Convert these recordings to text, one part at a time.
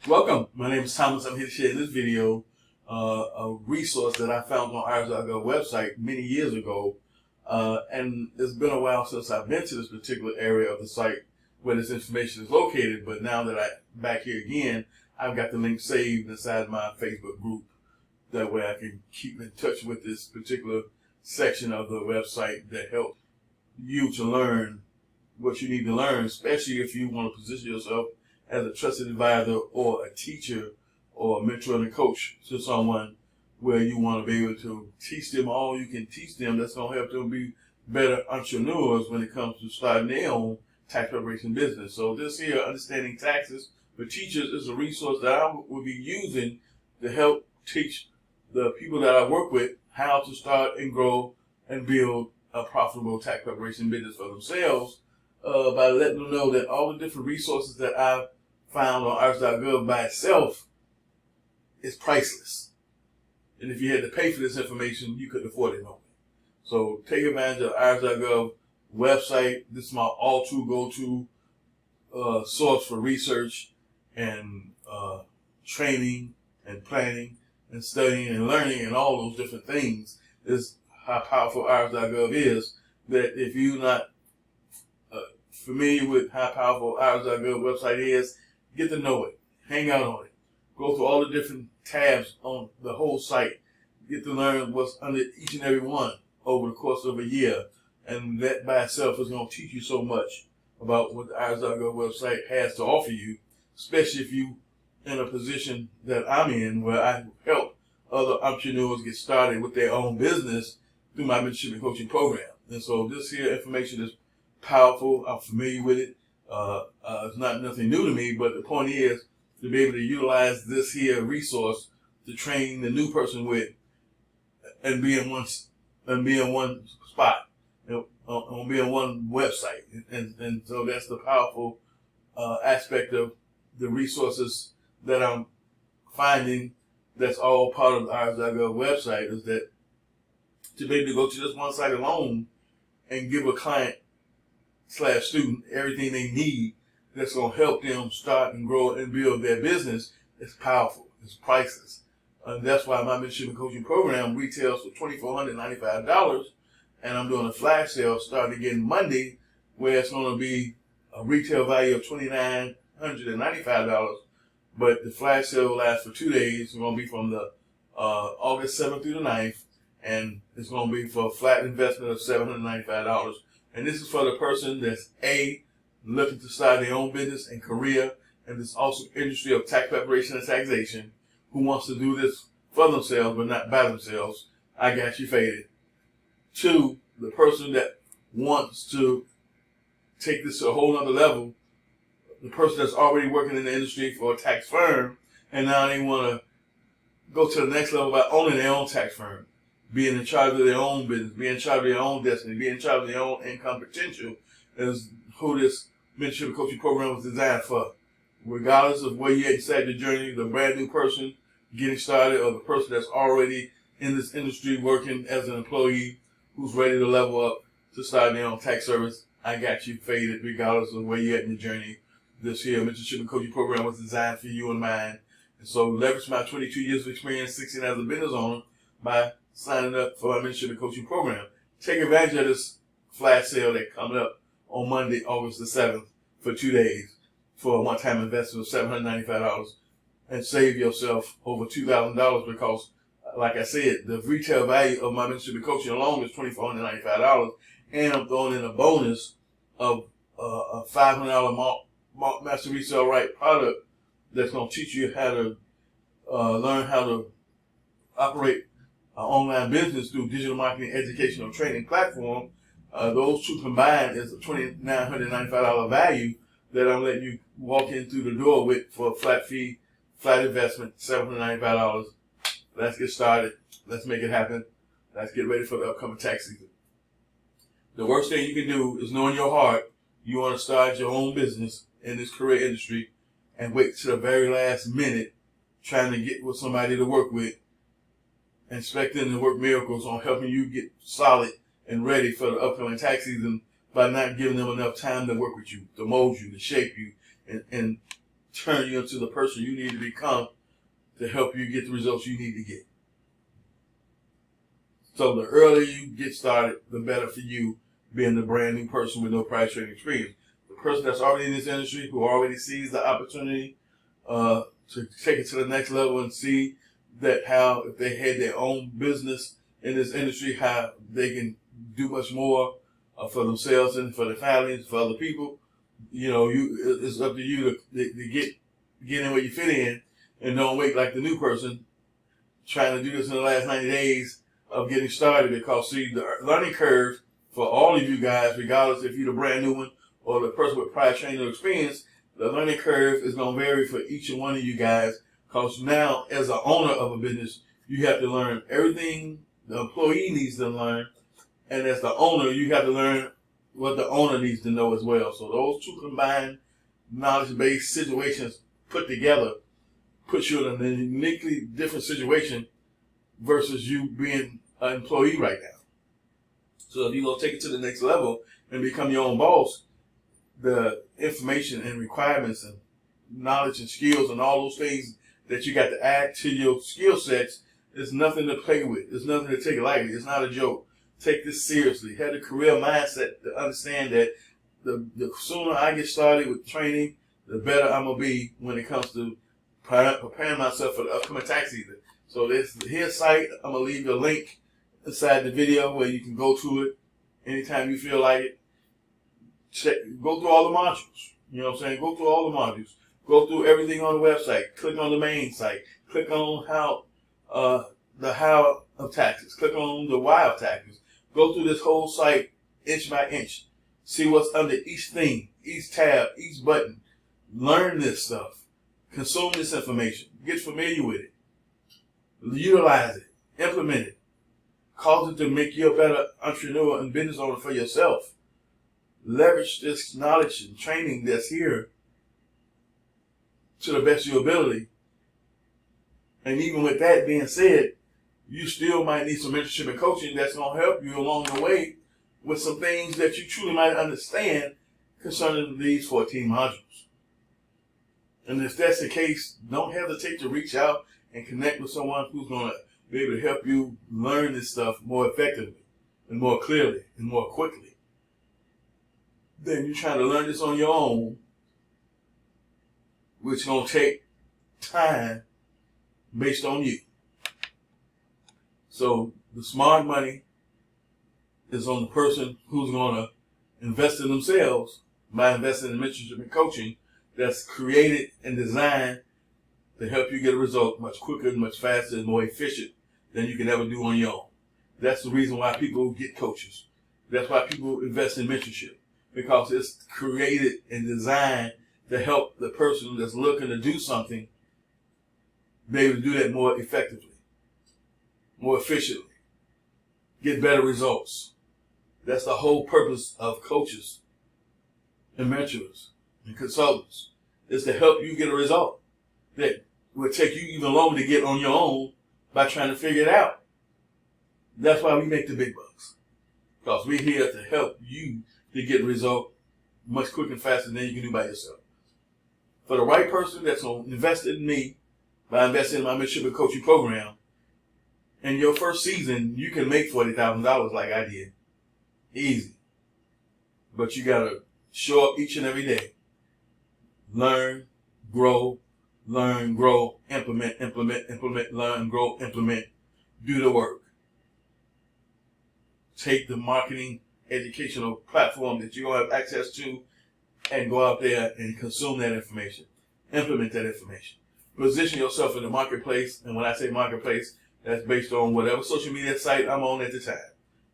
Welcome. My name is Thomas. I'm here to share in this video a resource that I found on ours.gov website many years ago. And it's been a while since I've been to this particular area of the site where this information is located. But now that I'm back here again, I've got the link saved inside my Facebook group. That way I can keep in touch with this particular section of the website that helps you to learn what you need to learn, especially if you want to position yourself as a trusted advisor or a teacher or a mentor and a coach to someone where you want to be able to teach them all you can teach them. That's going to help them be better entrepreneurs when it comes to starting their own tax preparation business. So this here, Understanding Taxes for Teachers, is a resource that I will be using to help teach the people that I work with how to start and grow and build a profitable tax preparation business for themselves by letting them know that all the different resources that I've found on ours.gov by itself is priceless. And if you had to pay for this information, you couldn't afford it no way. So take advantage of ours.gov website. This is my all-to go-to source for research and training and planning and studying and learning and all those different things. Is how powerful ours.gov is, that if you're not familiar with how powerful ours.gov website is, get to know it, hang out on it, go through all the different tabs on the whole site, get to learn what's under each and every one over the course of a year. And that by itself is going to teach you so much about what the ours.gov website has to offer you, especially if you in a position that I'm in where I help other entrepreneurs get started with their own business through my mentorship and coaching program. And so this here information is powerful. I'm familiar with it. It's not nothing new to me, but the point is to be able to utilize this here resource to train the new person with and be in one spot, and be in one website. And so that's the powerful aspect of the resources that I'm finding that's all part of the ours.gov website, is that to be able to go to this one site alone and give a client/student everything they need that's going to help them start and grow and build their business is powerful. It's priceless. And that's why my mentorship and coaching program retails for $2,495. And I'm doing a flash sale starting again Monday, where it's going to be a retail value of $2,995. But the flash sale will last for 2 days. It's going to be from the August 7th through the 9th. And it's going to be for a flat investment of $795. And this is for the person that's looking to start their own business and career in this awesome industry of tax preparation and taxation, who wants to do this for themselves but not by themselves. I got you faded. 2, the person that wants to take this to a whole nother level, the person that's already working in the industry for a tax firm, and now they want to go to the next level by owning their own tax firm, being in charge of their own business, being in charge of their own destiny, being in charge of their own income potential, is who this mentorship and coaching program was designed for. Regardless of where you're at inside the journey, the brand new person getting started or the person that's already in this industry working as an employee who's ready to level up to start their own tax service, I got you faded regardless of where you're at in the journey. This here mentorship and coaching program was designed for you and mine. And so leverage my 22 years of experience, 16 as a business owner, by signing up for my mentorship and coaching program. Take advantage of this flash sale that's coming up on Monday, August the 7th, for 2 days for a one-time investment of $795, and save yourself over $2,000, because, like I said, the retail value of my mentorship and coaching alone is $2,495, and I'm throwing in a bonus of a $500 Master Resale Right product that's going to teach you how to learn how to operate an online business through digital marketing educational training platform. Those two combined is a $2,995 value that I'm letting you walk in through the door with for a flat fee, flat investment, $795. Let's get started. Let's make it happen. Let's get ready for the upcoming tax season. The worst thing you can do is know in your heart you want to start your own business in this career industry and wait to the very last minute trying to get with somebody to work with, expecting to work miracles on helping you get solid and ready for the upcoming tax season by not giving them enough time to work with you, to mold you, to shape you, and turn you into the person you need to become to help you get the results you need to get. So the earlier you get started, the better for you being the brand new person with no prior trading experience. The person that's already in this industry, who already sees the opportunity to take it to the next level and see that how if they had their own business in this industry, how they can do much more for themselves and for their families, for other people. You know, it's up to you to get in where you fit in, and don't wait like the new person trying to do this in the last 90 days of getting started. Because see, the learning curve for all of you guys, regardless if you're the brand new one or the person with prior training or experience, the learning curve is going to vary for each and one of you guys. Because now, as an owner of a business, you have to learn everything the employee needs to learn, and as the owner, you have to learn what the owner needs to know as well. So those two combined knowledge-based situations put together puts you in a uniquely different situation versus you being an employee right now. So if you're going to take it to the next level and become your own boss, the information and requirements and knowledge and skills and all those things that you got to add to your skill sets is nothing to play with. It's nothing to take lightly. It's not a joke. Take this seriously. Have the career mindset to understand that the sooner I get started with training, the better I'm going to be when it comes to preparing myself for the upcoming tax season. So here's site. I'm going to leave your link inside the video where you can go to it anytime you feel like it. Go through all the modules. You know what I'm saying? Go through all the modules. Go through everything on the website. Click on the main site. Click on the how of taxes. Click on the why of taxes. Go through this whole site inch by inch. See what's under each thing, each tab, each button. Learn this stuff. Consume this information. Get familiar with it. Utilize it. Implement it. Cause it to make you a better entrepreneur and business owner for yourself. Leverage this knowledge and training that's here to the best of your ability. And even with that being said, you still might need some mentorship and coaching that's going to help you along the way with some things that you truly might understand concerning these 14 modules. And if that's the case, don't hesitate to reach out and connect with someone who's going to be able to help you learn this stuff more effectively and more clearly and more quickly. Then you're trying to learn this on your own, which is going to take time based on you. So the smart money is on the person who's going to invest in themselves by investing in mentorship and coaching that's created and designed to help you get a result much quicker, much faster, and more efficient than you can ever do on your own. That's the reason why people get coaches. That's why people invest in mentorship, because it's created and designed to help the person that's looking to do something be able to do that more effectively, more efficiently, get better results. That's the whole purpose of coaches and mentors and consultants, is to help you get a result that will take you even longer to get on your own by trying to figure it out. That's why we make the big bucks, because we're here to help you to get a result much quicker and faster than you can do by yourself. For the right person that's going to invest in me by investing in my mentorship and coaching program, in your first season, you can make $40,000 like I did. Easy. But you got to show up each and every day. Learn, grow, implement, learn, grow, implement. Do the work. Take the marketing educational platform that you're going to have access to and go out there and consume that information. Implement that information. Position yourself in the marketplace. And when I say marketplace, that's based on whatever social media site I'm on at the time.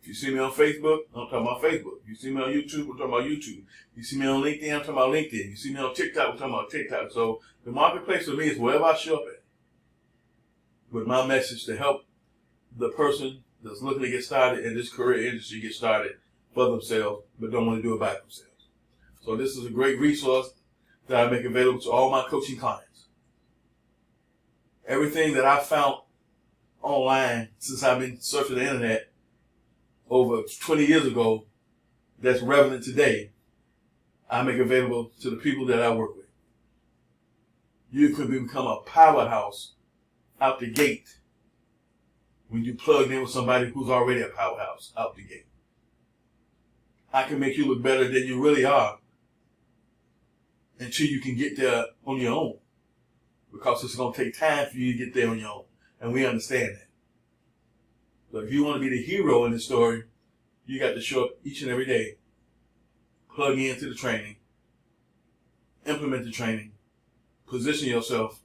If you see me on Facebook, I'm talking about Facebook. If you see me on YouTube, I'm talking about YouTube. You see me on LinkedIn, I'm talking about LinkedIn. You see me on TikTok, I'm talking about TikTok. So the marketplace for me is wherever I show up at, with my message to help the person that's looking to get started in this career industry get started for themselves, but don't want to do it by themselves. So this is a great resource that I make available to all my coaching clients. Everything that I found online since I've been surfing the internet over 20 years ago that's relevant today, I make available to the people that I work with. you could become a powerhouse out the gate when you plug in with somebody who's already a powerhouse out the gate. I can make you look better than you really are until you can get there on your own, because it's going to take time for you to get there on your own, and we understand that. But if you want to be the hero in the story, you got to show up each and every day, plug into the training, implement the training, position yourself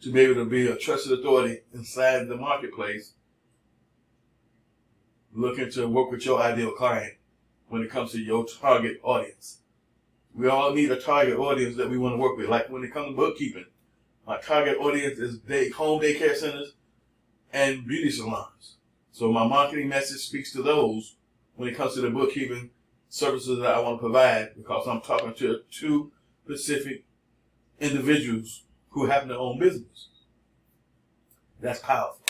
to be able to be a trusted authority inside the marketplace, looking to work with your ideal client when it comes to your target audience. We all need a target audience that we want to work with. Like when it comes to bookkeeping, my target audience is home daycare centers and beauty salons. So my marketing message speaks to those when it comes to the bookkeeping services that I want to provide, because I'm talking to two specific individuals who happen to own business. That's powerful.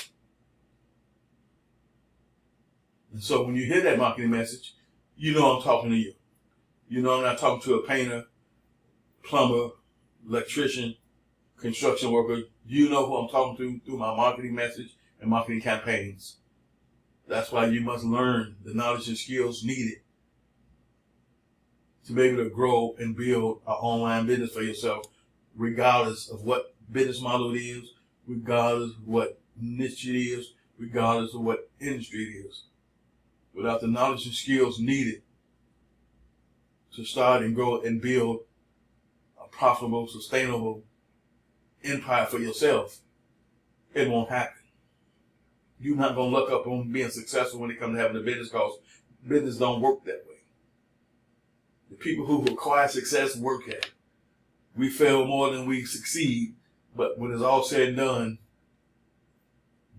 And so when you hear that marketing message, you know I'm talking to you. You know I'm not talking to a painter, plumber, electrician, construction worker. You know who I'm talking to through my marketing message and marketing campaigns. That's why you must learn the knowledge and skills needed to be able to grow and build an online business for yourself, regardless of what business model it is, regardless of what niche it is, regardless of what industry it is. Without the knowledge and skills needed to start and grow and build a profitable, sustainable empire for yourself, it won't happen. You're not going to look up on being successful when it comes to having a business, because business don't work that way. The people who acquire success work at it. We fail more than we succeed, but when it's all said and done,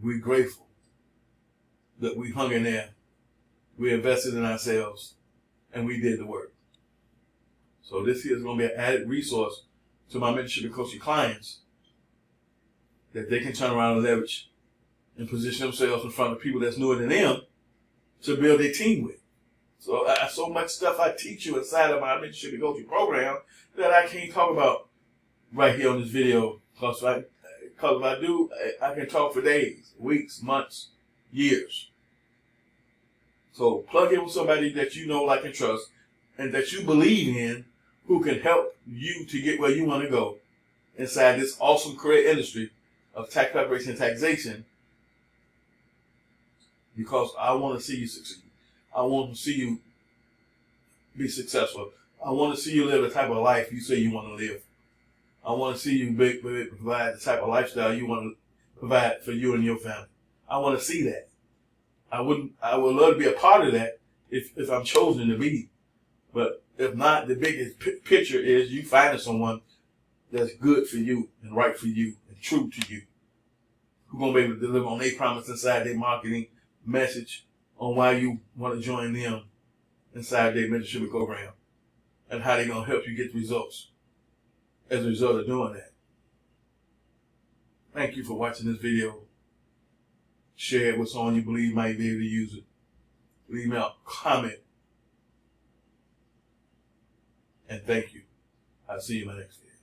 we're grateful that we hung in there, we invested in ourselves, and we did the work. So this here is going to be an added resource to my mentorship and coaching clients that they can turn around and leverage and position themselves in front of people that's newer than them to build a team with. So much stuff I teach you inside of my mentorship and coaching program that I can't talk about right here on this video. Because if I do, I can talk for days, weeks, months, years. So plug in with somebody that you know, like, and trust, and that you believe in, who can help you to get where you want to go inside this awesome career industry of tax preparation and taxation, because I want to see you succeed. I want to see you be successful. I want to see you live the type of life you say you want to live. I want to see you provide the type of lifestyle you want to provide for you and your family. I want to see that. I would love to be a part of that if I'm chosen to be. But if not, the biggest picture is you finding someone that's good for you and right for you and true to you, who's going to be able to deliver on their promise inside their marketing message on why you want to join them inside their mentorship program, and how they're going to help you get the results as a result of doing that. Thank you for watching this video. Share it with someone you believe might be able to use it. Leave me a comment. And thank you. I'll see you in my next video.